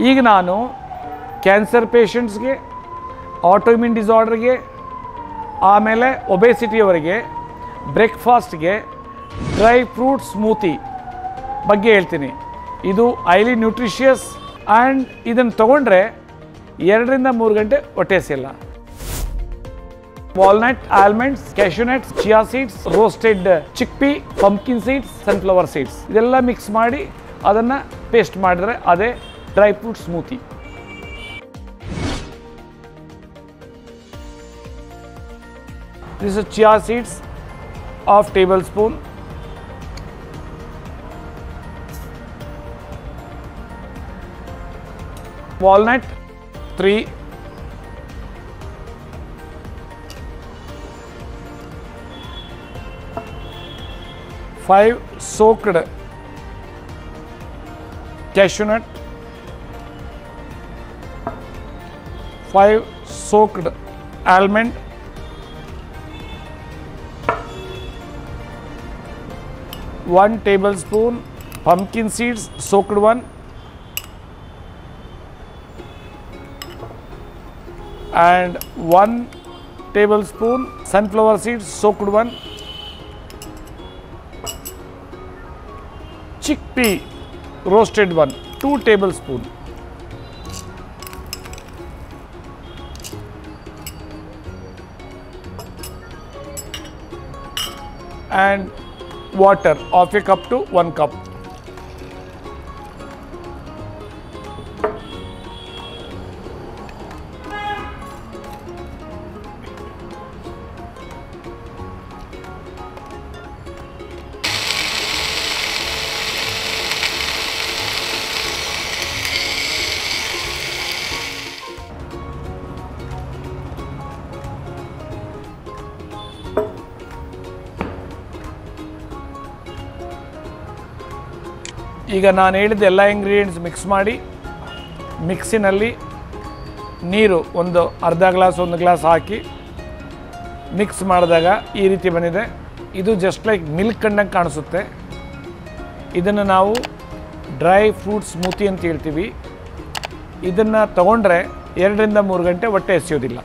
ಈಗ ನಾನು cancer ಪೇಷಂಟ್ಸ್ಗೆ, autoimmune ಡಿಸಾರ್ಡರ್ಗೆ, ಆಮೇಲೆ ಒಬೆಸಿಟಿಯವರಿಗೆ ಬ್ರೇಕ್ಫಾಸ್ಟ್ಗೆ ಡ್ರೈ ಫ್ರೂಟ್ ಸ್ಮೂತಿ ಬಗ್ಗೆ ಹೇಳ್ತೀನಿ. ಇದು ಹೈಲಿ ನ್ಯೂಟ್ರಿಷಿಯಸ್ ಆ್ಯಂಡ್ ಇದನ್ನು ತೊಗೊಂಡ್ರೆ 2 ರಿಂದ 3 ಗಂಟೆ ಹೊಟ್ಟೆ ಹಸಿಯಲ್ಲ. Walnut, almonds, cashew nuts, chia seeds, roasted chickpea, pumpkin seeds, sunflower seeds ಇದೆಲ್ಲ ಮಿಕ್ಸ್ ಮಾಡಿ ಅದನ್ನು ಪೇಸ್ಟ್ ಮಾಡಿದರೆ ಅದೇ dry fruit smoothie. This is chia seeds, half tablespoon. Walnut, 3. Five soaked cashew nut. 5 soaked almond. 1 tablespoon pumpkin seeds, soaked one, and 1 tablespoon sunflower seeds, soaked one, chickpea, roasted one, 2 tablespoon, and water half a cup to 1 cup. ಈಗ ನಾನು ಹೇಳಿದ ಎಲ್ಲ ingredients mix ಮಾಡಿ ಮಿಕ್ಸಿನಲ್ಲಿ ನೀರು ಒಂದು ಅರ್ಧ glass 1 glass ಹಾಕಿ mix ಮಾಡಿದಾಗ ಈ ರೀತಿ ಬಂದಿದೆ. ಇದು ಜಸ್ಟ್ ಲೈಕ್ ಮಿಲ್ಕ್ ಕಂಡಂಗೆ ಕಾಣಿಸುತ್ತೆ. ಇದನ್ನು ನಾವು ಡ್ರೈ ಫ್ರೂಟ್ ಸ್ಮೂತಿ ಅಂತ ಹೇಳ್ತೀವಿ. ಇದನ್ನು ತಗೊಂಡ್ರೆ 2 ರಿಂದ 3 ಗಂಟೆ ಹೊಟ್ಟೆ ಹಸಿಯೋದಿಲ್ಲ.